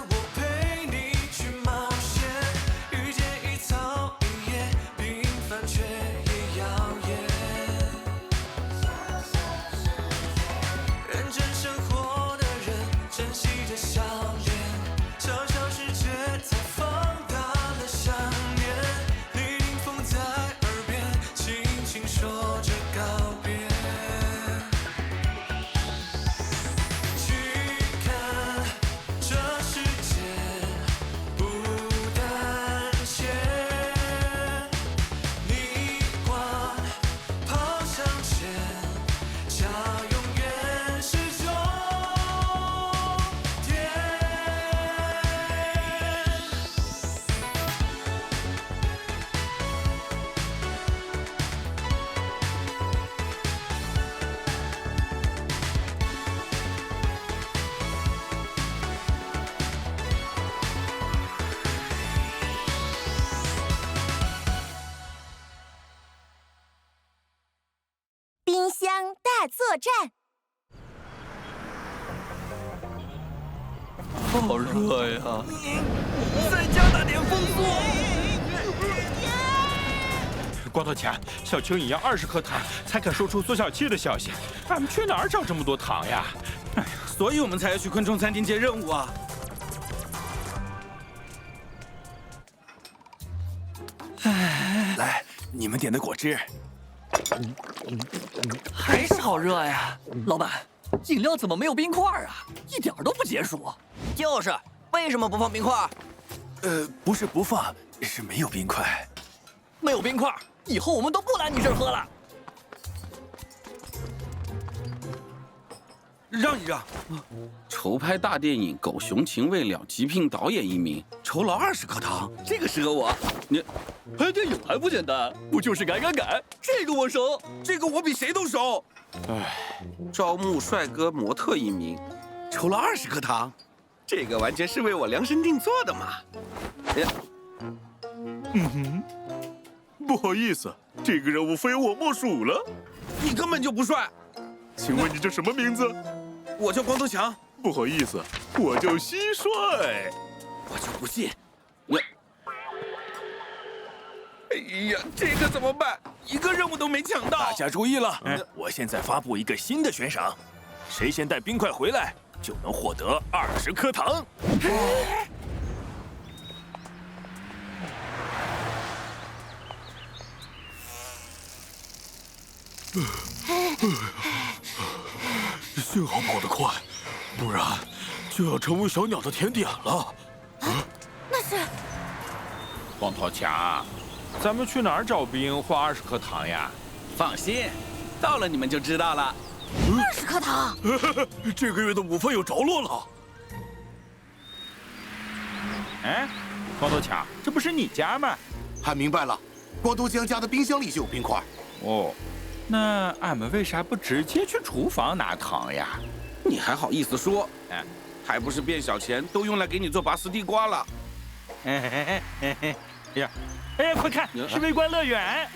我陪你去冒险，遇见一草一叶，平凡却也耀眼。认真生活的人，珍惜着笑脸，小小世界才放大了想念。你听风在耳边，轻轻说着告别。去看这世界不胆怯，逆光跑向前，家永远是终点。冰箱大作战，好热呀！再加大点风速。光头强，小蚯蚓要20颗糖才肯说出缩小器的消息，俺们去哪儿找这么多糖呀？所以我们才要去昆虫餐厅接任务啊！来，你们点的果汁。还是好热呀！老板，饮料怎么没有冰块啊？一点都不解暑。就是，为什么不放冰块？不是不放，是没有冰块。没有冰块，以后我们都不来你这儿喝了。让一让。筹拍大电影《狗熊情未了》，急聘导演1名，酬劳20颗糖，这个适合我。你拍电影还不简单，不就是改？这个我熟，这个我比谁都熟。招募帅哥模特1名，酬劳20颗糖，这个完全是为我量身定做的嘛。不好意思，这个任务非我莫属了。你根本就不帅。请问你叫什么名字？我叫光头强。不好意思，我叫蟋蟀。我就不信。哎呀，这个怎么办？一个任务都没抢到。大家注意了，我现在发布一个新的悬赏，谁先带冰块回来，就能获得20颗糖。幸好跑得快，不然就要成为小鸟的甜点了。那是光头强，咱们去哪儿找冰换20颗糖呀？放心，到了你们就知道了。 20颗糖。这个月的午饭有着落了。哎，光头强，这不是你家吗？俺明白了，光头强家的冰箱里就有冰块。哦，那俺们为啥不直接去厨房拿糖呀？你还好意思说？还不是变小钱都用来给你做拔丝地瓜了。哎呀，快看，是微观乐园。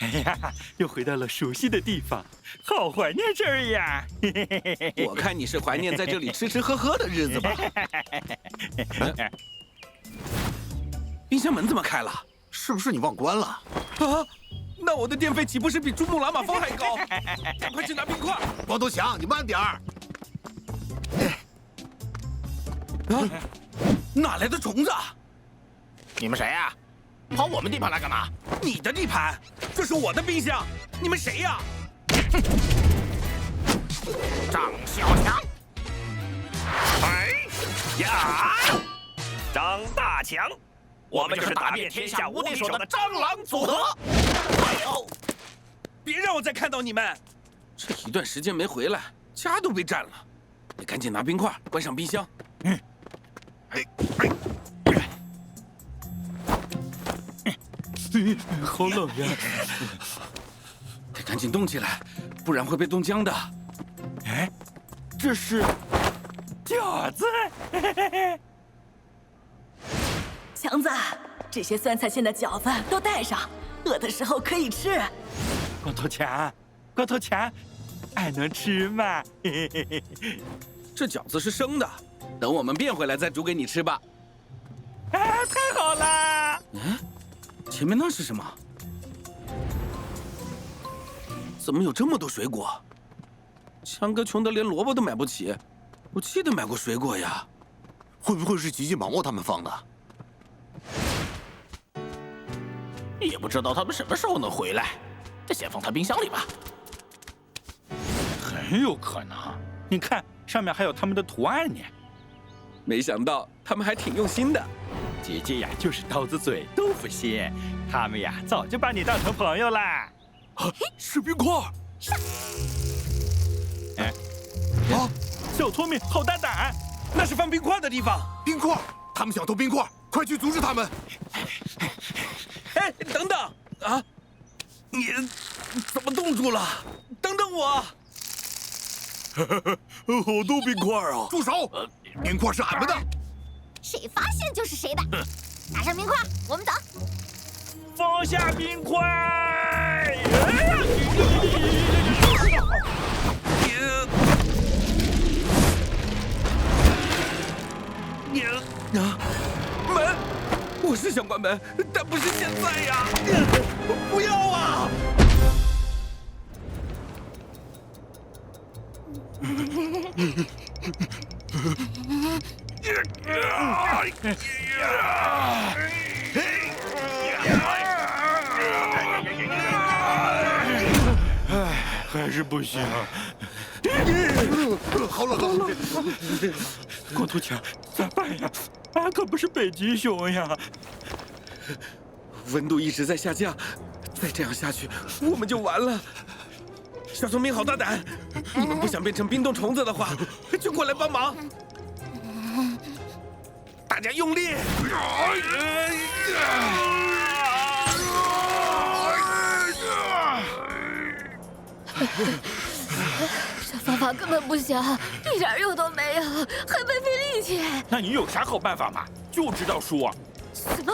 哎呀，又回到了熟悉的地方，好怀念这儿呀！我看你是怀念在这里吃吃喝喝的日子吧。冰箱门怎么开了？是不是你忘关了？啊，那我的电费岂不是比珠穆朗玛峰还高？赶快去拿冰块！光头强，你慢点儿。啊，哪来的虫子？你们谁呀？跑我们地盘来干嘛？你的地盘，这是我的冰箱，你们谁呀？张小强，哎呀，张大强，我们就是打遍天下无敌手的蟑螂组合。哎呦，别让我再看到你们！这一段时间没回来，家都被占了。你赶紧拿冰块，关上冰箱。好冷呀！得赶紧动起来，不然会被冻僵的。哎，这是饺子。强子，这些酸菜馅的饺子都带上，饿的时候可以吃。光头强，光头强，俺能吃吗？这饺子是生的，等我们变回来再煮给你吃吧。啊，太好啦！前面那是什么？怎么有这么多水果？强哥穷得连萝卜都买不起，我记得买过水果呀。会不会是急急忙忙他们放的？也不知道他们什么时候能回来，这先放他冰箱里吧。很有可能，你看上面还有他们的图案呢。没想到他们还挺用心的。姐姐呀，就是刀子嘴豆腐心，他们呀早就把你当成朋友啦。是冰块！哎，小聪明，好大胆！那是放冰块的地方。冰块，他们想偷冰块，快去阻止他们！哎，等等啊！你怎么冻住了？等等我！好多冰块啊！住手！冰块是俺们的。谁发现就是谁的。拿上冰块，我们走。放下冰块！门，我是想关门，但不是现在呀！不要啊！还是不行。好冷啊！光头强，咋办呀？俺可不是北极熊呀！温度一直在下降，再这样下去，我们就完了。小聪明好大胆！你们不想变成冰冻虫子的话，就过来帮忙。大家用力！这方法根本不行，一点用都没有，还白费力气。那你有啥好办法吗？就知道说。什么？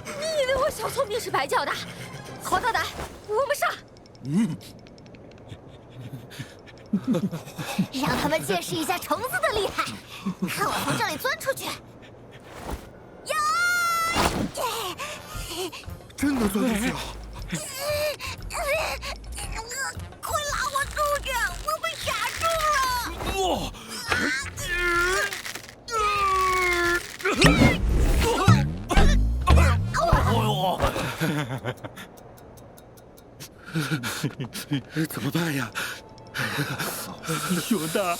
你以为我小聪明是白叫的？好大胆，我们上！让他们见识一下虫子的厉害。看我从这里钻出去！呀！真能钻出去啊！快拉我出去！我被卡住了！怎么办呀？熊大，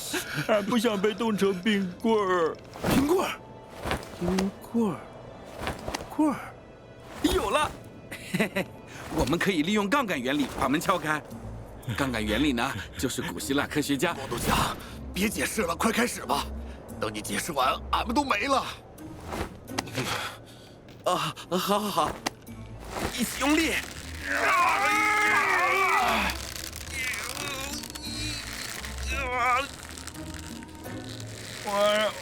俺不想被冻成冰棍儿。冰棍儿，冰棍儿，棍儿，有了！嘿嘿，我们可以利用杠杆原理把门撬开。杠杆原理呢，就是古希腊科学家。光头强，别解释了，快开始吧。等你解释完，俺们都没了。啊，好好好，一起用力！我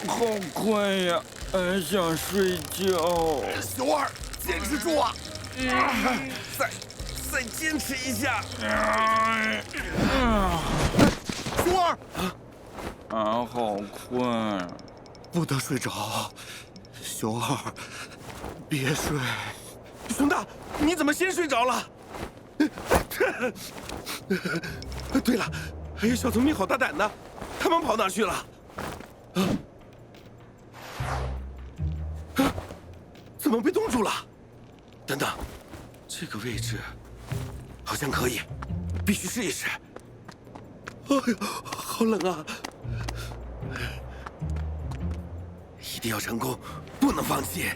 好困呀，俺想睡觉。熊二，坚持住啊！再坚持一下。熊二，俺好困。不能睡着。熊二，别睡。熊大，你怎么先睡着了？对了，还有小聪明好大胆的，他们跑哪去了？怎么被冻住了？等等，这个位置好像可以，必须试一试。哎呦，好冷啊！一定要成功，不能放弃。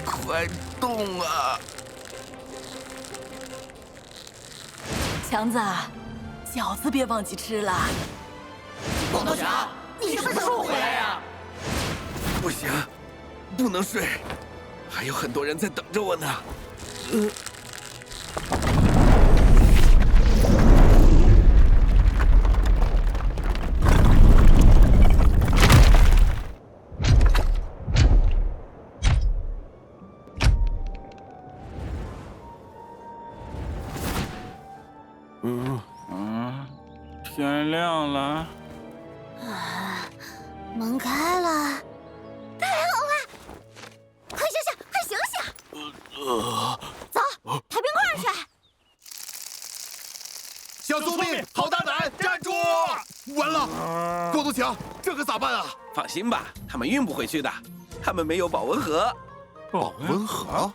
快动啊！强子，饺子别忘记吃了。光头强，你什么时候回来呀？不行，不能睡，还有很多人在等着我呢。天亮了。门开了，太好了！快醒醒，快醒醒！走，抬冰块去。小聪明，好大胆，站住！完了，光头强，这可咋办啊？放心吧，他们运不回去的，他们没有保温盒。保温盒？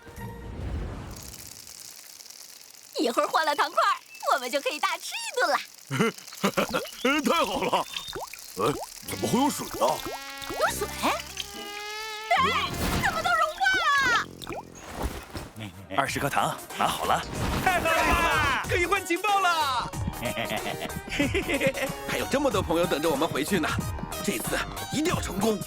一会儿换了糖块，我们就可以大吃一顿了。太好了！哎，怎么会有水啊？有水？哎，怎么都融化了？20颗糖拿好了，太好了，可以换情报了。还有这么多朋友等着我们回去呢，这次一定要成功。